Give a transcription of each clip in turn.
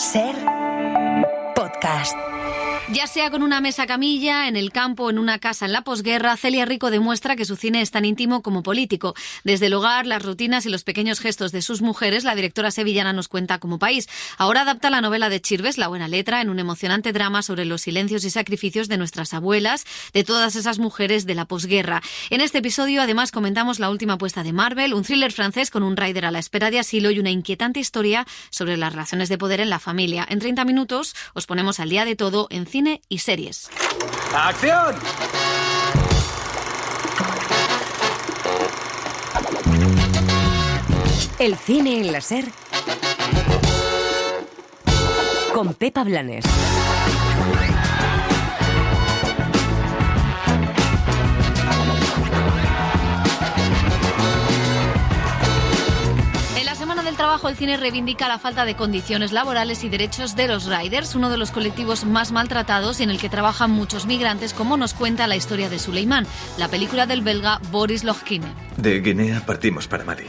Ser podcast. Ya sea con una mesa camilla, en el campo, en una casa en la posguerra, Celia Rico demuestra que su cine es tan íntimo como político. Desde el hogar, las rutinas y los pequeños gestos de sus mujeres, la directora sevillana nos cuenta como país. Ahora adapta la novela de Chirves, La buena letra, en un emocionante drama sobre los silencios y sacrificios de nuestras abuelas, de todas esas mujeres de la posguerra. En este episodio, además, comentamos la última apuesta de Marvel, un thriller francés con un Rider a la espera de asilo y una inquietante historia sobre las relaciones de poder en la familia. En 30 minutos os ponemos al día de todo en cine y series. ¡Acción! El cine en la Ser con Pepa Blanes. Del trabajo, el cine reivindica la falta de condiciones laborales y derechos de los riders, uno de los colectivos más maltratados y en el que trabajan muchos migrantes, como nos cuenta la historia de Suleiman, la película del belga Boris Logkine. De Guinea partimos para Mali.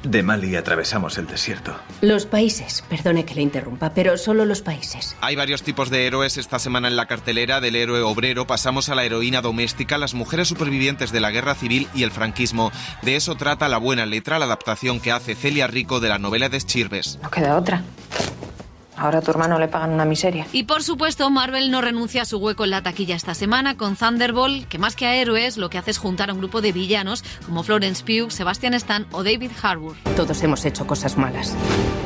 De Mali atravesamos el desierto. Los países, perdone que le interrumpa, pero solo los países. Hay varios tipos de héroes esta semana en la cartelera. Del héroe obrero pasamos a la heroína doméstica, las mujeres supervivientes de la guerra civil y el franquismo. De eso trata La buena letra, la adaptación que hace Celia Rico de la novela de Chirves. No queda otra. Ahora a tu hermano le pagan una miseria. Y por supuesto, Marvel no renuncia a su hueco en la taquilla esta semana con Thunderbolt, que más que a héroes, lo que hace es juntar a un grupo de villanos como Florence Pugh, Sebastian Stan o David Harbour. Todos hemos hecho cosas malas.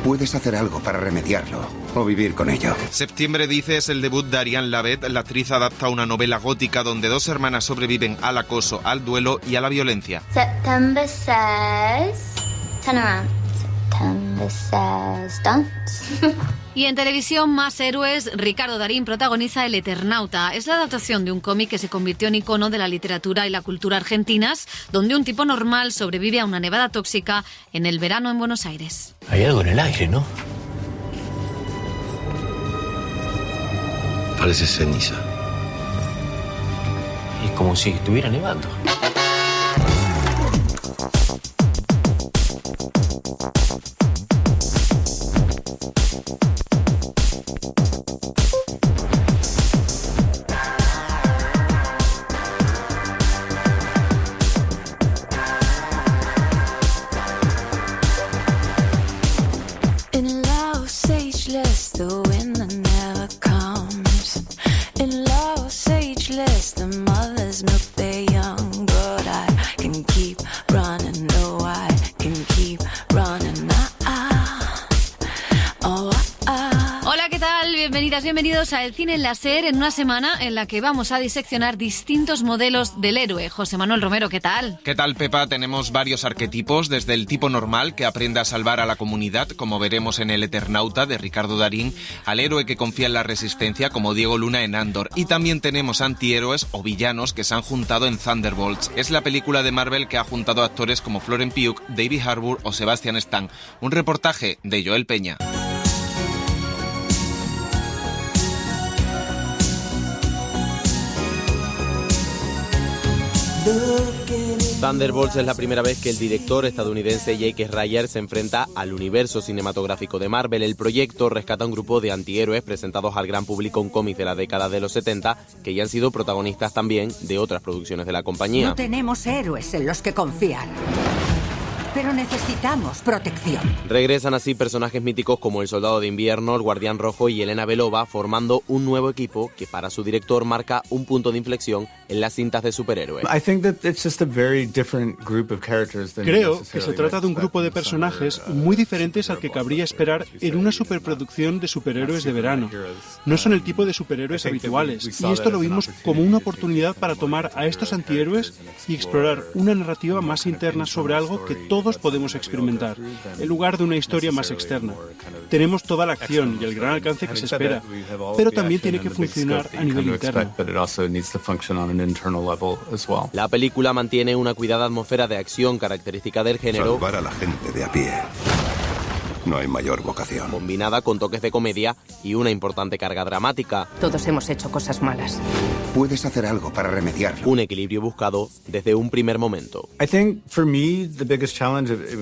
Puedes hacer algo para remediarlo o vivir con ello. Septiembre, dice, es el debut de Ariane Lavette. La actriz adapta una novela gótica donde dos hermanas sobreviven al acoso, al duelo y a la violencia. September says... Turn around. September says dance. Y en televisión, más héroes, Ricardo Darín protagoniza El Eternauta. Es la adaptación de un cómic que se convirtió en icono de la literatura y la cultura argentinas, donde un tipo normal sobrevive a una nevada tóxica en el verano en Buenos Aires. Hay algo en el aire, ¿no? Parece ceniza. Es como si estuviera nevando. Bienvenidos a El Cine en la Ser, en una semana en la que vamos a diseccionar distintos modelos del héroe. José Manuel Romero, ¿qué tal? ¿Qué tal, Pepa? Tenemos varios arquetipos, desde el tipo normal que aprende a salvar a la comunidad, como veremos en El Eternauta de Ricardo Darín, al héroe que confía en la resistencia, como Diego Luna en Andor. Y también tenemos antihéroes o villanos que se han juntado en Thunderbolts. Es la película de Marvel que ha juntado actores como Florence Pugh, David Harbour o Sebastian Stan. Un reportaje de Joel Peña. Thunderbolts es la primera vez que el director estadounidense Jake Schreier se enfrenta al universo cinematográfico de Marvel. El proyecto rescata a un grupo de antihéroes presentados al gran público en cómics de la década de los 70 que ya han sido protagonistas también de otras producciones de la compañía. No tenemos héroes en los que confiar, pero necesitamos protección. Regresan así personajes míticos como el Soldado de Invierno, el Guardián Rojo y Elena Belova, formando un nuevo equipo que para su director marca un punto de inflexión en las cintas de superhéroes. Creo que se trata de un grupo de personajes muy diferentes al que cabría esperar en una superproducción de superhéroes de verano. No son el tipo de superhéroes habituales, y esto lo vimos como una oportunidad para tomar a estos antihéroes y explorar una narrativa más interna sobre algo que todos podemos experimentar, en lugar de una historia más externa. Tenemos toda la acción y el gran alcance que se espera, pero también tiene que funcionar a nivel interno. La película mantiene una cuidada atmósfera de acción característica del género. Salvar a la gente de a pie. No hay mayor vocación. Combinada con toques de comedia y una importante carga dramática. Todos hemos hecho cosas malas. Puedes hacer algo para remediarlo. Un equilibrio buscado desde un primer momento.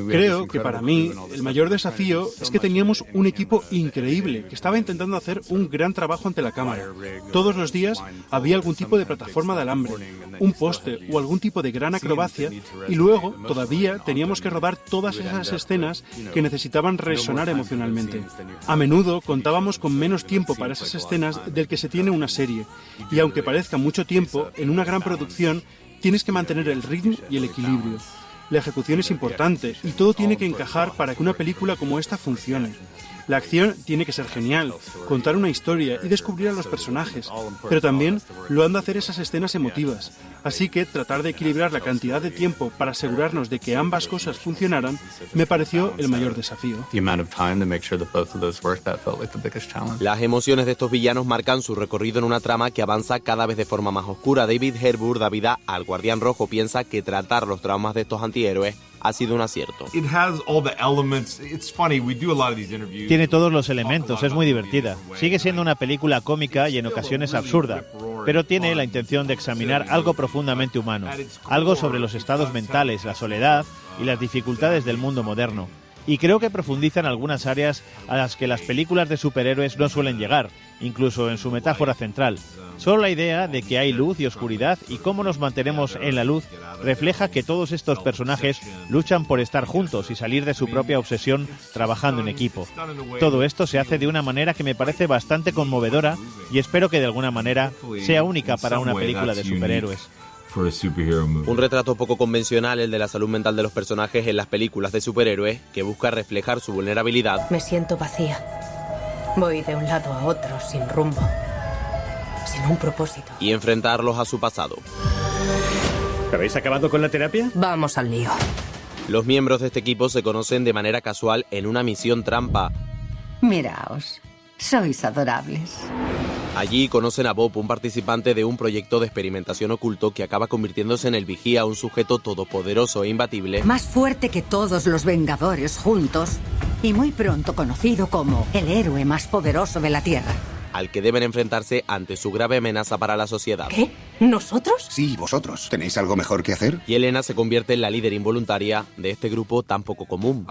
Creo que para mí el mayor desafío es que teníamos un equipo increíble que estaba intentando hacer un gran trabajo ante la cámara. Todos los días había algún tipo de plataforma de alambre, un poste o algún tipo de gran acrobacia, y luego todavía teníamos que rodar todas esas escenas que necesitaban resonar emocionalmente. A menudo contábamos con menos tiempo para esas escenas del que se tiene una serie, y aunque parezca mucho tiempo, en una gran producción tienes que mantener el ritmo y el equilibrio. La ejecución es importante y todo tiene que encajar para que una película como esta funcione. La acción tiene que ser genial, contar una historia y descubrir a los personajes, pero también lo han de hacer esas escenas emotivas. Así que tratar de equilibrar la cantidad de tiempo para asegurarnos de que ambas cosas funcionaran me pareció el mayor desafío. Las emociones de estos villanos marcan su recorrido en una trama que avanza cada vez de forma más oscura. David Harbour da vida al Guardián Rojo. Piensa que tratar los traumas de estos antihéroes ha sido un acierto. Tiene todos los elementos, es muy divertida. Sigue siendo una película cómica y en ocasiones absurda, pero tiene la intención de examinar algo profundamente humano, algo sobre los estados mentales, la soledad y las dificultades del mundo moderno. Y creo que profundiza en algunas áreas a las que las películas de superhéroes no suelen llegar, incluso en su metáfora central. Solo la idea de que hay luz y oscuridad y cómo nos mantenemos en la luz refleja que todos estos personajes luchan por estar juntos y salir de su propia obsesión trabajando en equipo. Todo esto se hace de una manera que me parece bastante conmovedora y espero que de alguna manera sea única para una película de superhéroes. Un retrato poco convencional, el de la salud mental de los personajes en las películas de superhéroes, que busca reflejar su vulnerabilidad. Me siento vacía. Voy de un lado a otro sin rumbo, sin un propósito. Y enfrentarlos a su pasado. ¿Habéis acabado con la terapia? Vamos al lío. Los miembros de este equipo se conocen de manera casual en una misión trampa. Miraos, sois adorables. Allí conocen a Bob, un participante de un proyecto de experimentación oculto que acaba convirtiéndose en el vigía, un sujeto todopoderoso e imbatible. Más fuerte que todos los Vengadores juntos y muy pronto conocido como el héroe más poderoso de la Tierra. Al que deben enfrentarse ante su grave amenaza para la sociedad. ¿Qué? ¿Nosotros? Sí, vosotros. ¿Tenéis algo mejor que hacer? Y Elena se convierte en la líder involuntaria de este grupo tan poco común.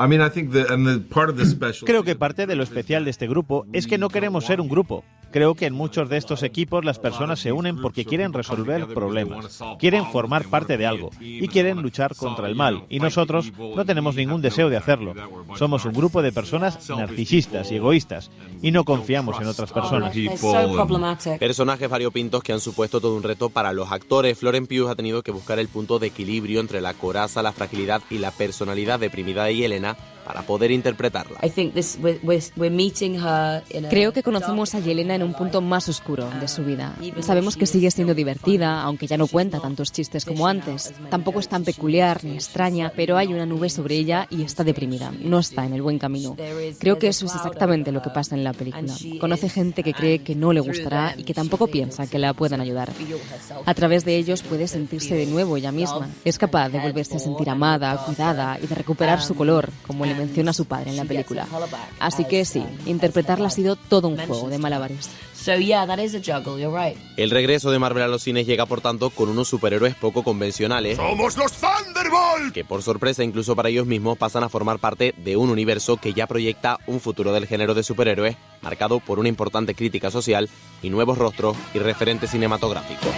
Creo que parte de lo especial de este grupo es que no queremos ser un grupo. Creo que en muchos de estos equipos las personas se unen porque quieren resolver problemas, quieren formar parte de algo y quieren luchar contra el mal. Y nosotros no tenemos ningún deseo de hacerlo. Somos un grupo de personas narcisistas y egoístas y no confiamos en otras personas. Personajes variopintos que han supuesto todo un reto para los actores. Florence Pugh ha tenido que buscar el punto de equilibrio entre la coraza, la fragilidad y la personalidad deprimida de Yelena para poder interpretarla. Creo que conocemos a Yelena en un punto más oscuro de su vida. Sabemos que sigue siendo divertida, aunque ya no cuenta tantos chistes como antes. Tampoco es tan peculiar ni extraña, pero hay una nube sobre ella y está deprimida. No está en el buen camino. Creo que eso es exactamente lo que pasa en la película. Conoce gente que cree que no le gustará y que tampoco piensa que la puedan ayudar. A través de ellos puede sentirse de nuevo ella misma. Es capaz de volverse a sentir amada, cuidada y de recuperar su color, como le menciona su padre en la película. Así que sí, interpretarla ha sido todo un juego de malabares. El regreso de Marvel a los cines llega, por tanto, con unos superhéroes poco convencionales. ¡Somos los Thunderbolts! Que por sorpresa, incluso para ellos mismos, pasan a formar parte de un universo que ya proyecta un futuro del género de superhéroes marcado por una importante crítica social y nuevos rostros y referentes cinematográficos.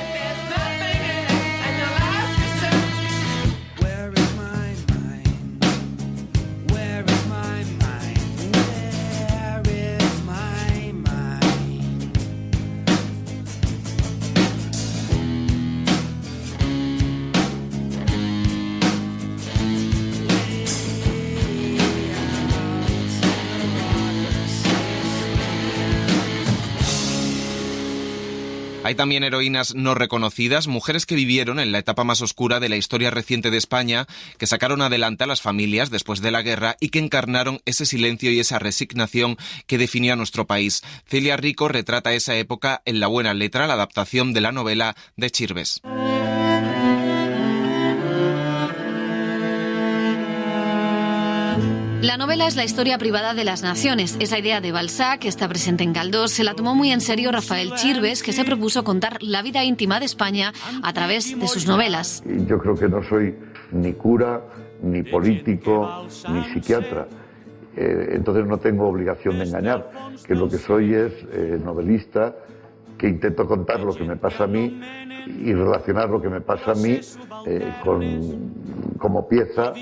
Hay también heroínas no reconocidas, mujeres que vivieron en la etapa más oscura de la historia reciente de España, que sacaron adelante a las familias después de la guerra y que encarnaron ese silencio y esa resignación que definía nuestro país. Celia Rico retrata esa época en La buena letra, la adaptación de la novela de Chirves. La novela es la historia privada de las naciones. Esa idea de Balzac, que está presente en Galdós, se la tomó muy en serio Rafael Chirves, que se propuso contar la vida íntima de España a través de sus novelas. Yo creo que no soy ni cura, ni político, ni psiquiatra. Entonces no tengo obligación de engañar, que lo que soy es novelista, que intento contar lo que me pasa a mí y relacionar lo que me pasa a mí como pieza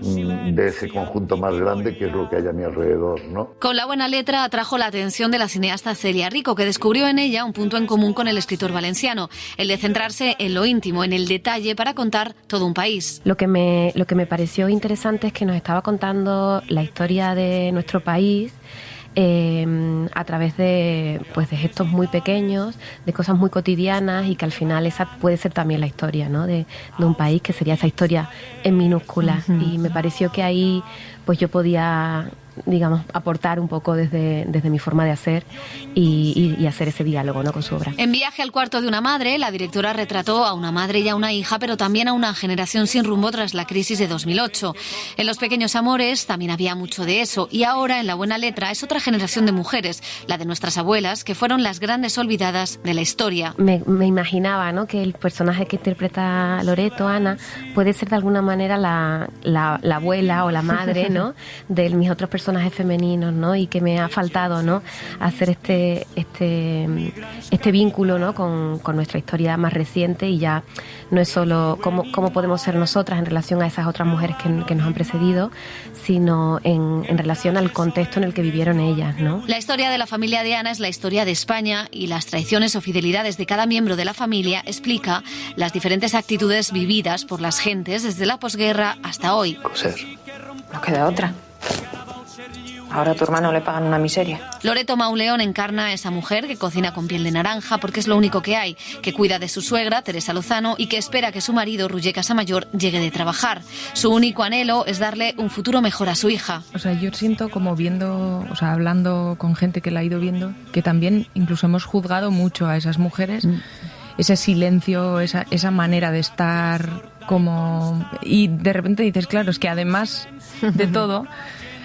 de ese conjunto más grande que es lo que hay a mi alrededor, ¿no? Con La buena letra atrajo la atención de la cineasta Celia Rico, que descubrió en ella un punto en común con el escritor valenciano, el de centrarse en lo íntimo, en el detalle, para contar todo un país. Lo que me pareció interesante es que nos estaba contando la historia de nuestro país a través de gestos muy pequeños, de cosas muy cotidianas, y que al final esa puede ser también la historia, ¿no? de un país, que sería esa historia en minúsculas. Uh-huh. Y me pareció que ahí pues yo podía, digamos, aportar un poco desde mi forma de hacer y hacer ese diálogo, ¿no?, con su obra. En Viaje al cuarto de una madre, la directora retrató a una madre y a una hija, pero también a una generación sin rumbo tras la crisis de 2008. En Los pequeños amores también había mucho de eso, y ahora en La buena letra es otra generación de mujeres, la de nuestras abuelas, que fueron las grandes olvidadas de la historia. Me imaginaba, ¿no?, que el personaje que interpreta Loreto, Ana, puede ser de alguna manera la abuela o la madre, ¿no?, de mis otros personajes femeninos, ¿no?, y que me ha faltado, ¿no?, hacer este vínculo, ¿no?, con nuestra historia más reciente, y ya no es solo cómo podemos ser nosotras en relación a esas otras mujeres que nos han precedido, sino en relación al contexto en el que vivieron ellas, ¿no? La historia de la familia de Ana es la historia de España, y las traiciones o fidelidades de cada miembro de la familia explica las diferentes actitudes vividas por las gentes desde la posguerra hasta hoy. Coser. No queda otra. Ahora a tu hermano le pagan una miseria. Loreto Mauleón encarna a esa mujer que cocina con piel de naranja porque es lo único que hay, que cuida de su suegra, Teresa Lozano, y que espera que su marido, Roger Casamayor, llegue de trabajar. Su único anhelo es darle un futuro mejor a su hija. O sea, yo siento como hablando con gente que la ha ido viendo, que también incluso hemos juzgado mucho a esas mujeres, ese silencio, esa manera de estar como... Y de repente dices, claro, es que además de todo...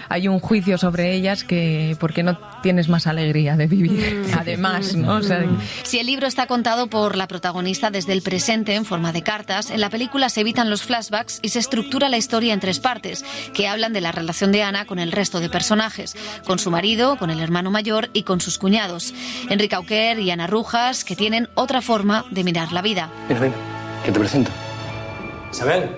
hay un juicio sobre ellas que ¿por qué no tienes más alegría de vivir? Además, ¿no? O sea, si el libro está contado por la protagonista desde el presente en forma de cartas, en la película se evitan los flashbacks y se estructura la historia en 3 partes, que hablan de la relación de Ana con el resto de personajes, con su marido, con el hermano mayor y con sus cuñados, Enrique Auquer y Ana Rujas, que tienen otra forma de mirar la vida. Ven, que te presento. Isabel,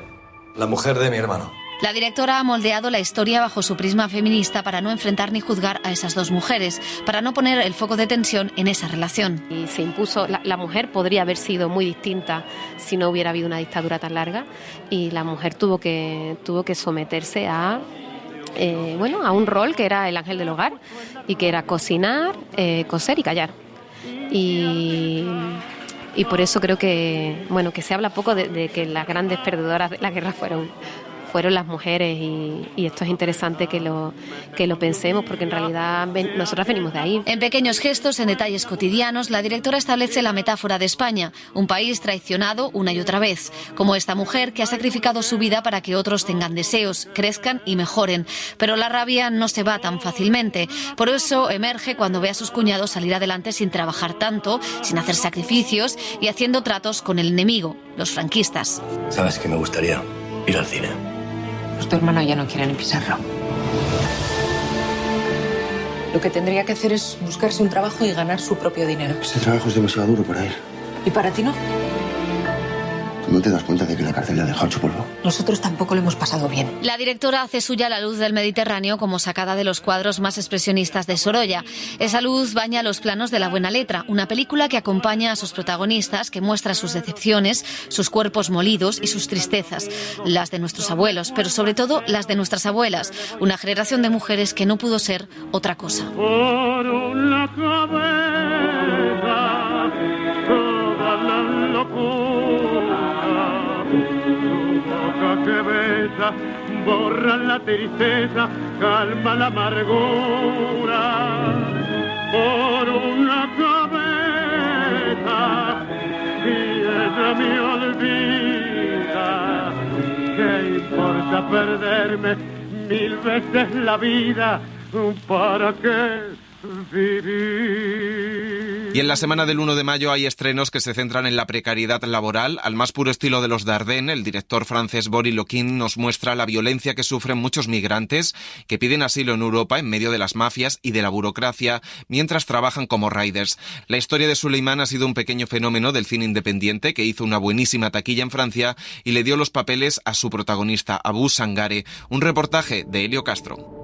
la mujer de mi hermano. La directora ha moldeado la historia bajo su prisma feminista para no enfrentar ni juzgar a esas dos mujeres, para no poner el foco de tensión en esa relación. Y se impuso, la mujer podría haber sido muy distinta si no hubiera habido una dictadura tan larga, y la mujer tuvo que someterse a un rol que era el ángel del hogar, y que era cocinar, coser y callar. Y por eso creo que se habla poco de que las grandes perdedoras de la guerra fueron las mujeres, y esto es interesante que lo pensemos, porque en realidad nosotras venimos de ahí. En pequeños gestos, en detalles cotidianos, la directora establece la metáfora de España, un país traicionado una y otra vez, como esta mujer que ha sacrificado su vida para que otros tengan deseos, crezcan y mejoren. Pero la rabia no se va tan fácilmente, por eso emerge cuando ve a sus cuñados salir adelante sin trabajar tanto, sin hacer sacrificios y haciendo tratos con el enemigo, los franquistas. ¿Sabes qué me gustaría? Ir al cine. Pues tu hermano ya no quiere ni pisarlo. Lo que tendría que hacer es buscarse un trabajo y ganar su propio dinero. Ese trabajo es demasiado duro para él. ¿Y para ti no? ¿Tú no te das cuenta de que la cárcel le ha dejado hecho polvo? Nosotros tampoco lo hemos pasado bien. La directora hace suya la luz del Mediterráneo como sacada de los cuadros más expresionistas de Sorolla. Esa luz baña los planos de La buena letra, una película que acompaña a sus protagonistas, que muestra sus decepciones, sus cuerpos molidos y sus tristezas, las de nuestros abuelos, pero sobre todo las de nuestras abuelas, una generación de mujeres que no pudo ser otra cosa. Por una cabeza, toda la locura, tu boca que besa, borra la tristeza, calma la amargura. Por una cabeza, y ella me olvida, ¿qué importa perderme? 1000 veces la vida, ¿para qué vivir? Y en la semana del 1 de mayo hay estrenos que se centran en la precariedad laboral. Al más puro estilo de los Dardenne, el director francés Boris Loquin nos muestra la violencia que sufren muchos migrantes que piden asilo en Europa en medio de las mafias y de la burocracia mientras trabajan como riders. La historia de Suleiman ha sido un pequeño fenómeno del cine independiente que hizo una buenísima taquilla en Francia y le dio los papeles a su protagonista, Abu Sangare. Un reportaje de Helio Castro.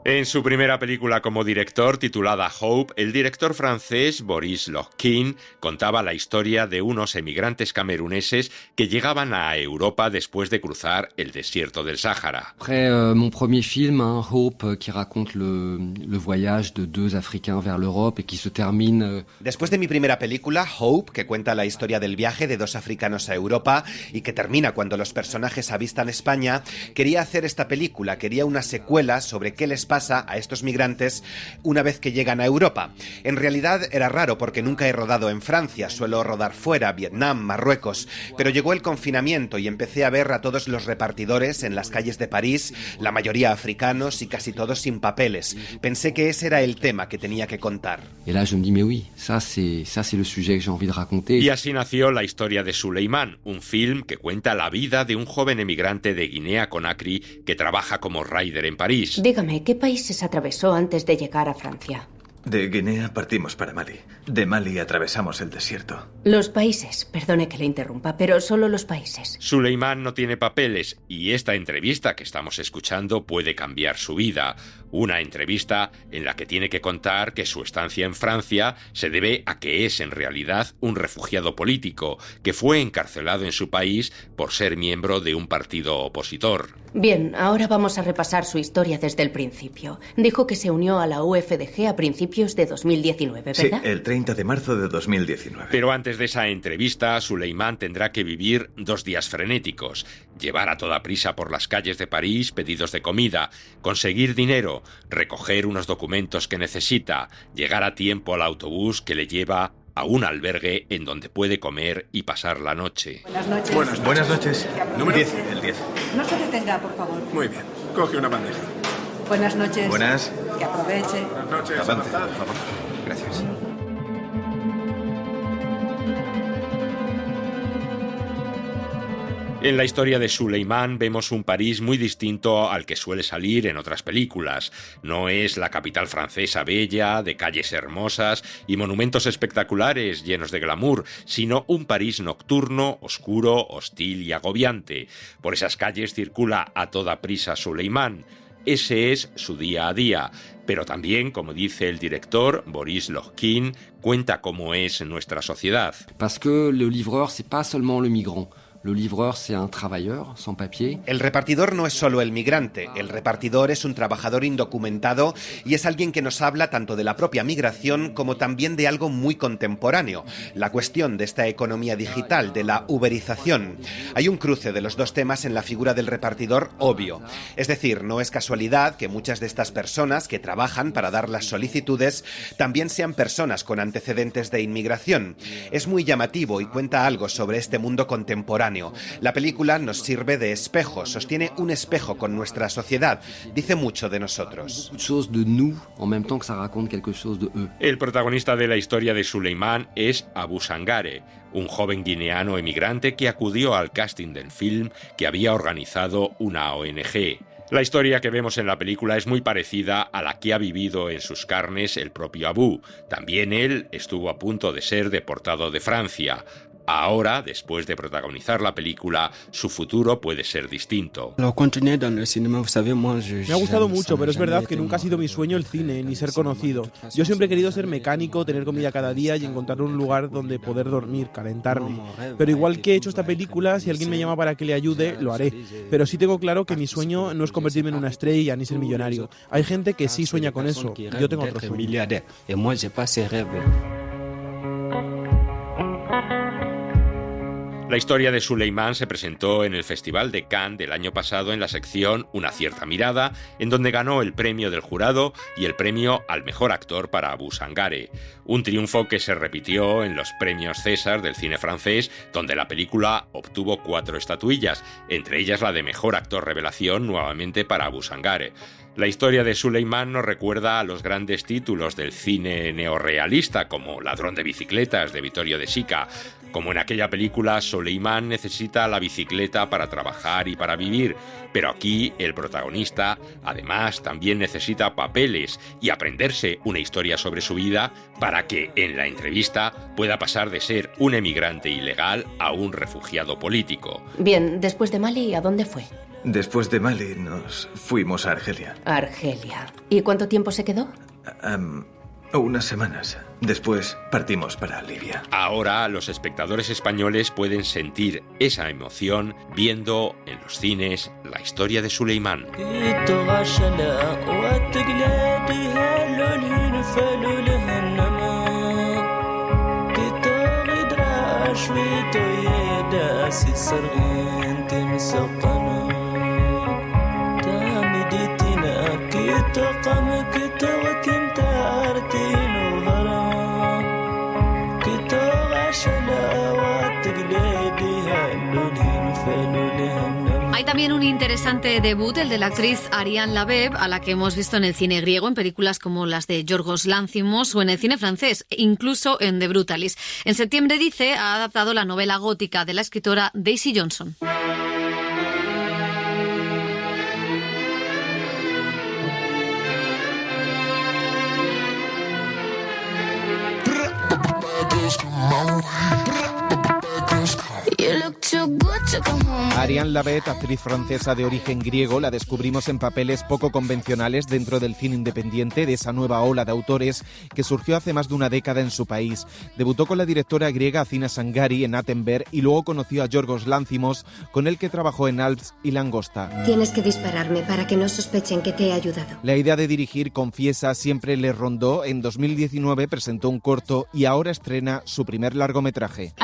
En su primera película como director, titulada Hope, el director francés Boris Loquin contaba la historia de unos emigrantes cameruneses que llegaban a Europa después de cruzar el desierto del Sáhara. Après mon premier film, Hope, qui raconte le voyage de deux Africains vers l'Europe et qui se termine... Después de mi primera película, Hope, que cuenta la historia del viaje de dos africanos a Europa y que termina cuando los personajes avistan España, quería hacer esta película, quería una secuela sobre qué les pasa a estos migrantes una vez que llegan a Europa. En realidad era raro porque nunca he rodado en Francia, suelo rodar fuera, Vietnam, Marruecos, pero llegó el confinamiento y empecé a ver a todos los repartidores en las calles de París, la mayoría africanos y casi todos sin papeles. Pensé que ese era el tema que tenía que contar. Et là je me dis mais oui, ça c'est le sujet que j'ai envie de raconter. Y así nació la historia de Suleiman, un film que cuenta la vida de un joven emigrante de Guinea-Conakry que trabaja como rider en París. Dígame, ¿qué países atravesó antes de llegar a Francia? De Guinea partimos para Mali. De Mali atravesamos el desierto. Los países, perdone que le interrumpa, pero solo los países. Suleiman no tiene papeles y esta entrevista que estamos escuchando puede cambiar su vida. Una entrevista en la que tiene que contar que su estancia en Francia se debe a que es en realidad un refugiado político que fue encarcelado en su país por ser miembro de un partido opositor. Bien, ahora vamos a repasar su historia desde el principio. Dijo que se unió a la UFDG a principios de 2019, ¿verdad? Sí, el 30 de marzo de 2019. Pero antes de esa entrevista, Suleiman tendrá que vivir 2 días frenéticos. Llevar a toda prisa por las calles de París pedidos de comida, conseguir dinero, recoger unos documentos que necesita, llegar a tiempo al autobús que le lleva a un albergue en donde puede comer y pasar la noche. Buenas noches. Buenas noches. ¿Número? 10, el 10. No se detenga, por favor. Muy bien. Coge una bandeja. Buenas noches. Buenas. Que aproveche. Buenas noches. Avance, por favor. Gracias. En la historia de Suleiman vemos un París muy distinto al que suele salir en otras películas. No es la capital francesa bella, de calles hermosas y monumentos espectaculares llenos de glamour, sino un París nocturno, oscuro, hostil y agobiante. Por esas calles circula a toda prisa Suleiman. Ese es su día a día, pero también, como dice el director, Boris Loquin, cuenta cómo es nuestra sociedad. Parce que le livreur c'est pas seulement le migrant. Le livreur, c'est un travailleur sans papier. El repartidor no es solo el migrante, el repartidor es un trabajador indocumentado y es alguien que nos habla tanto de la propia migración como también de algo muy contemporáneo, la cuestión de esta economía digital, de la uberización. Hay un cruce de los dos temas en la figura del repartidor obvio. Es decir, no es casualidad que muchas de estas personas que trabajan para dar las solicitudes también sean personas con antecedentes de inmigración. Es muy llamativo y cuenta algo sobre este mundo contemporáneo. La película nos sirve de espejo, sostiene un espejo con nuestra sociedad, dice mucho de nosotros. El protagonista de la historia de Suleiman es Abu Sangare, un joven guineano emigrante que acudió al casting del film que había organizado una ONG. La historia que vemos en la película es muy parecida a la que ha vivido en sus carnes el propio Abu. También él estuvo a punto de ser deportado de Francia. Ahora, después de protagonizar la película, su futuro puede ser distinto. Me ha gustado mucho, pero es verdad que nunca ha sido mi sueño el cine, ni ser conocido. Yo siempre he querido ser mecánico, tener comida cada día y encontrar un lugar donde poder dormir, calentarme. Pero igual que he hecho esta película, si alguien me llama para que le ayude, lo haré. Pero sí tengo claro que mi sueño no es convertirme en una estrella ni ser millonario. Hay gente que sí sueña con eso. Yo tengo otro sueño. La historia de Suleimán se presentó en el Festival de Cannes del año pasado en la sección Una cierta mirada, en donde ganó el premio del jurado y el premio al mejor actor para Abu Sangare. Un triunfo que se repitió en los premios César del cine francés, donde la película obtuvo 4 estatuillas, entre ellas la de mejor actor revelación, nuevamente para Abu Sangare. La historia de Suleimán nos recuerda a los grandes títulos del cine neorrealista, como Ladrón de bicicletas, de Vittorio De Sica. Como en aquella película, Suleimán necesita la bicicleta para trabajar y para vivir, pero aquí el protagonista, además, también necesita papeles y aprenderse una historia sobre su vida para que, en la entrevista, pueda pasar de ser un emigrante ilegal a un refugiado político. Bien, después de Mali, ¿a dónde fue? Después de Mali nos fuimos a Argelia. Argelia. ¿Y cuánto tiempo se quedó? Unas semanas. Después partimos para Libia. Ahora los espectadores españoles pueden sentir esa emoción viendo en los cines la historia de Suleimán. Hay también un interesante debut, el de la actriz Ariane Labeeb, a la que hemos visto en el cine griego, en películas como las de Yorgos Lanthimos o en el cine francés, incluso en The Brutalis. En septiembre, dice, ha adaptado la novela gótica de la escritora Daisy Johnson. Ariane Labeeb, actriz francesa de origen griego, la descubrimos en papeles poco convencionales dentro del cine independiente de esa nueva ola de autores que surgió hace más de una década en su país. Debutó con la directora griega Athina Sangari en Attenberg y luego conoció a Yorgos Lanthimos, con el que trabajó en Alps y Langosta. Tienes que dispararme para que no sospechen que te he ayudado. La idea de dirigir, confiesa, siempre le rondó. En 2019 presentó un corto y ahora estrena su primer largometraje.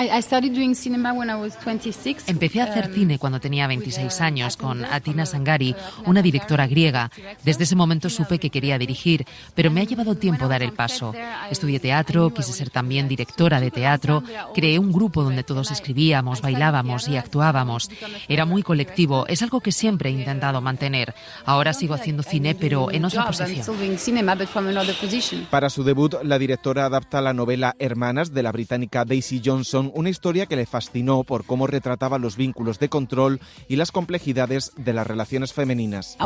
Empecé a hacer cine cuando tenía 26 años con Athina Sangari, una directora griega. Desde ese momento supe que quería dirigir, pero me ha llevado tiempo dar el paso. Estudié teatro, quise ser también directora de teatro, creé un grupo donde todos escribíamos, bailábamos y actuábamos. Era muy colectivo, es algo que siempre he intentado mantener. Ahora sigo haciendo cine, pero en otra posición. Para su debut, la directora adapta la novela Hermanas de la británica Daisy Johnson, una historia que le fascinó por cómo retrataba los vínculos de control y las complejidades de las relaciones femeninas.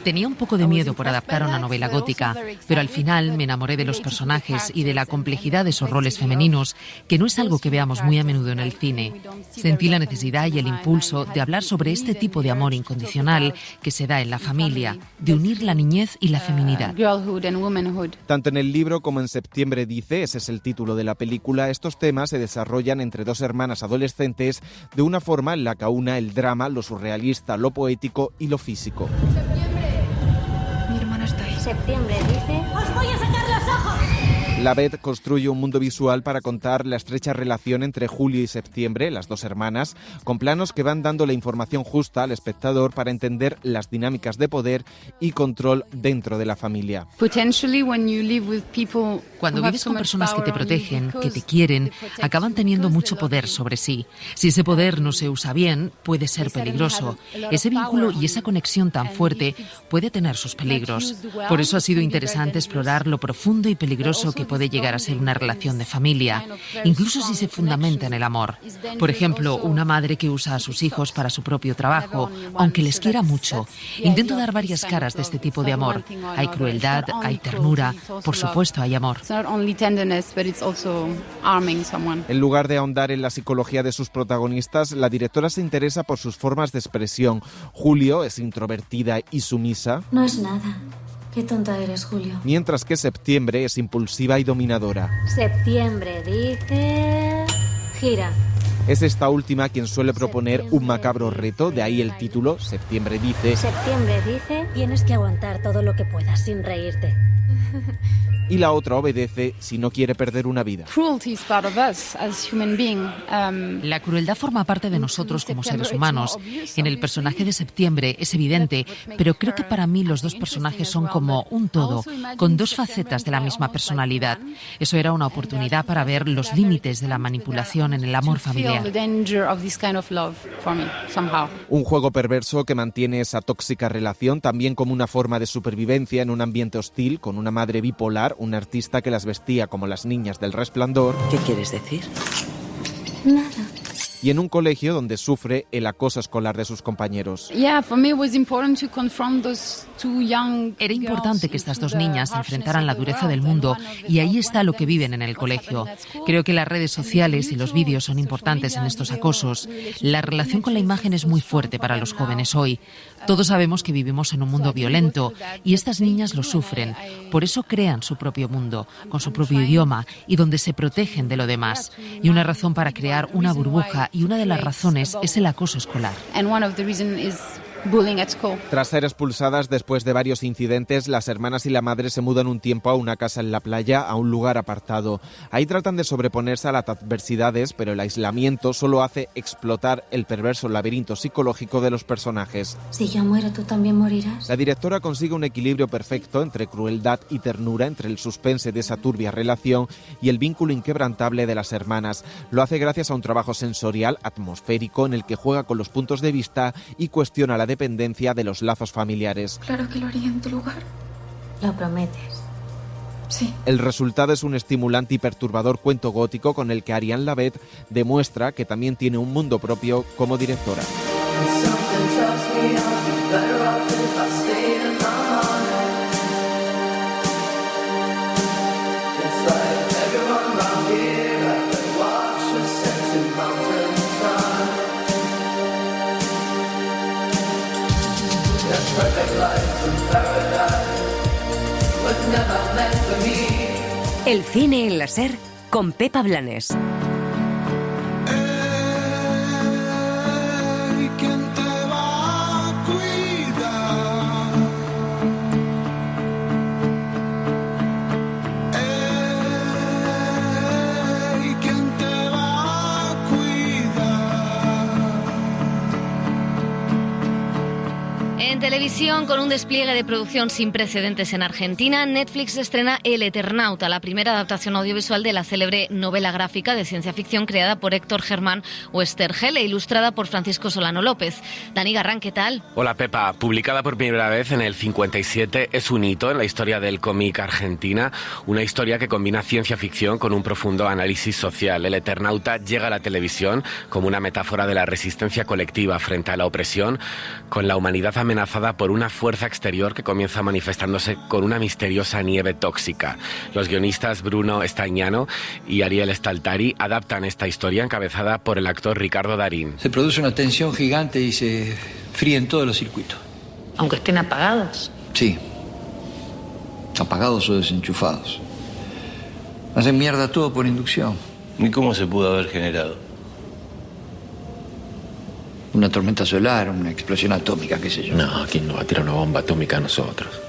Tenía un poco de miedo por adaptar una novela gótica, pero al final me enamoré de los personajes y de la complejidad de esos roles femeninos, que no es algo que veamos muy a menudo en el cine. Sentí la necesidad y el impulso de hablar sobre este tipo de amor incondicional que se da en la familia, de unir la niñez y la feminidad. Tanto en el libro como en Septiembre, dice, ese es el título de la película, estos temas se desarrollan entre dos hermanas adolescentes de una forma en la que aúna el drama, lo surrealista, lo poético y lo físico. Mi hermana está ahí. Septiembre dice... ¡Os voy a sacar los ojos! Labeeb construye un mundo visual para contar la estrecha relación entre Julio y Septiembre, las dos hermanas, con planos que van dando la información justa al espectador para entender las dinámicas de poder y control dentro de la familia. Cuando vives con personas que te protegen, que te quieren, acaban teniendo mucho poder sobre sí. Si ese poder no se usa bien, puede ser peligroso. Ese vínculo y esa conexión tan fuerte puede tener sus peligros. Por eso ha sido interesante explorar lo profundo y peligroso que puede llegar a ser una relación de familia, incluso si se fundamenta en el amor. Por ejemplo, una madre que usa a sus hijos para su propio trabajo, aunque les quiera mucho. Intento dar varias caras de este tipo de amor. Hay crueldad, hay ternura, por supuesto hay amor. En lugar de ahondar en la psicología de sus protagonistas, la directora se interesa por sus formas de expresión. Julio es introvertida y sumisa. No es nada. Qué tonta eres, Julio. Mientras que Septiembre es impulsiva y dominadora. Septiembre dice... gira. Es esta última quien suele proponer un macabro reto, de ahí el título, Septiembre dice... Septiembre dice... Tienes que aguantar todo lo que puedas sin reírte. y la otra obedece si no quiere perder una vida. La crueldad forma parte de nosotros como seres humanos. En el personaje de Septiembre es evidente, pero creo que para mí los dos personajes son como un todo, con dos facetas de la misma personalidad. Eso era una oportunidad para ver los límites de la manipulación en el amor familiar. Un juego perverso que mantiene esa tóxica relación también como una forma de supervivencia en un ambiente hostil, con una madre bipolar, un artista que las vestía como las niñas del Resplandor. ¿Qué quieres decir? Nada. Y en un colegio donde sufre el acoso escolar de sus compañeros. Era importante que estas dos niñas enfrentaran la dureza del mundo y ahí está lo que viven en el colegio. Creo que las redes sociales y los vídeos son importantes en estos acosos. La relación con la imagen es muy fuerte para los jóvenes hoy. Todos sabemos que vivimos en un mundo violento y estas niñas lo sufren. Por eso crean su propio mundo, con su propio idioma y donde se protegen de lo demás. Y una razón para crear una burbuja y una de las razones es el acoso escolar. Tras ser expulsadas después de varios incidentes, las hermanas y la madre se mudan un tiempo a una casa en la playa, a un lugar apartado. Ahí tratan de sobreponerse a las adversidades, pero el aislamiento solo hace explotar el perverso laberinto psicológico de los personajes. Si yo muero, ¿tú también morirás? La directora consigue un equilibrio perfecto entre crueldad y ternura, entre el suspense de esa turbia relación y el vínculo inquebrantable de las hermanas. Lo hace gracias a un trabajo sensorial, atmosférico, en el que juega con los puntos de vista y cuestiona la dependencia de los lazos familiares. Claro que lo haría en tu lugar. ¿Lo prometes? Sí. El resultado es un estimulante y perturbador cuento gótico con el que Ariane Lavette demuestra que también tiene un mundo propio como directora. El cine en la SER con Pepa Blanes. ¿Quién te va a cuidar? ¿Quién te va a cuidar? En televisión, con un despliegue de producción sin precedentes en Argentina, Netflix estrena El Eternauta, la primera adaptación audiovisual de la célebre novela gráfica de ciencia ficción creada por Héctor Germán Oesterhel e ilustrada por Francisco Solano López. Dani Garrán, ¿qué tal? Hola Pepa, publicada por primera vez en el 57, es un hito en la historia del cómic argentina, una historia que combina ciencia ficción con un profundo análisis social. El Eternauta llega a la televisión como una metáfora de la resistencia colectiva frente a la opresión, con la humanidad amenazada por una fuerza exterior que comienza manifestándose con una misteriosa nieve tóxica. Los guionistas Bruno Estañano y Ariel Staltari adaptan esta historia encabezada por el actor Ricardo Darín. Se produce una tensión gigante y se fríen todos los circuitos. Aunque estén apagados. Sí. Apagados o desenchufados. Hacen mierda todo por inducción. ¿Y cómo se pudo haber generado? Una tormenta solar, una explosión atómica, qué sé yo. No, ¿quién nos va a tirar una bomba atómica a nosotros?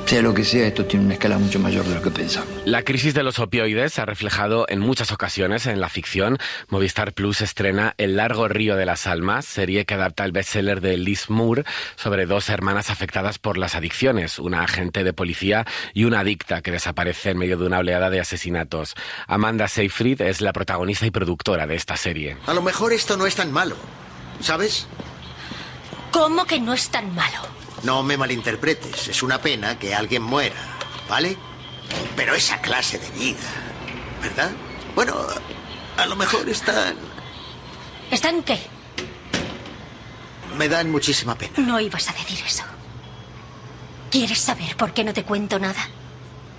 Sea lo que sea, esto tiene una escala mucho mayor de lo que pensamos. La crisis de los opioides se ha reflejado en muchas ocasiones en la ficción. Movistar Plus estrena El largo río de las almas, serie que adapta el bestseller de Liz Moore sobre dos hermanas afectadas por las adicciones, una agente de policía y una adicta que desaparece en medio de una oleada de asesinatos. Amanda Seyfried es la protagonista y productora de esta serie. A lo mejor esto no es tan malo, ¿sabes? ¿Cómo que no es tan malo? No me malinterpretes, es una pena que alguien muera, ¿vale? Pero esa clase de vida, ¿verdad? Bueno, a lo mejor están... ¿Están qué? Me dan muchísima pena. No ibas a decir eso. ¿Quieres saber por qué no te cuento nada?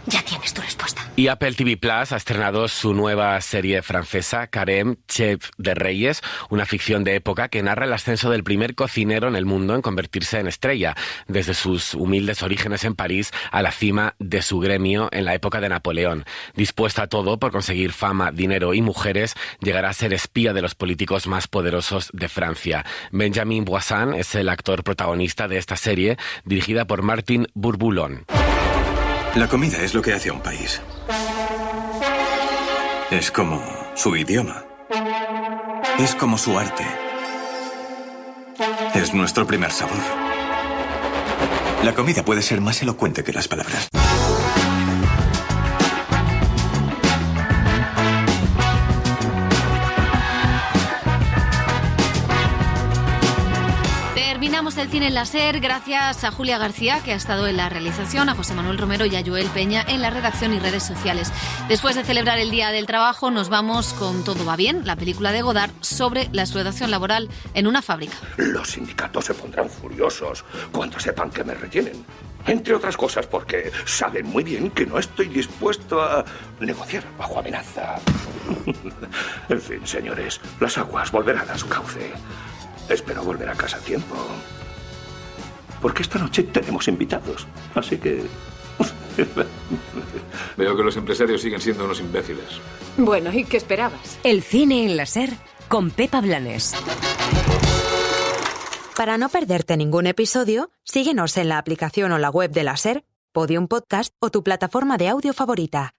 Ya tienes tu respuesta. Y Apple TV Plus ha estrenado su nueva serie francesa, Carême, Chef de Reyes, una ficción de época que narra el ascenso del primer cocinero en el mundo en convertirse en estrella, desde sus humildes orígenes en París a la cima de su gremio en la época de Napoleón. Dispuesta a todo por conseguir fama, dinero y mujeres, llegará a ser espía de los políticos más poderosos de Francia. Benjamin Boissin es el actor protagonista de esta serie, dirigida por Martin Bourboulon. La comida es lo que hace a un país. Es como su idioma. Es como su arte. Es nuestro primer sabor. La comida puede ser más elocuente que las palabras. Terminamos el cine en la SER gracias a Julia García, que ha estado en la realización, a José Manuel Romero y a Joel Peña en la redacción y redes sociales. Después de celebrar el Día del Trabajo, nos vamos con Todo va bien, la película de Godard sobre la explotación laboral en una fábrica. Los sindicatos se pondrán furiosos cuando sepan que me retienen. Entre otras cosas porque saben muy bien que no estoy dispuesto a negociar bajo amenaza. En fin, señores, las aguas volverán a su cauce. Espero volver a casa a tiempo. Porque esta noche tenemos invitados. Así que... Veo que los empresarios siguen siendo unos imbéciles. Bueno, ¿y qué esperabas? El cine en la SER con Pepa Blanes. Para no perderte ningún episodio, síguenos en la aplicación o la web de la SER, Podium Podcast o tu plataforma de audio favorita.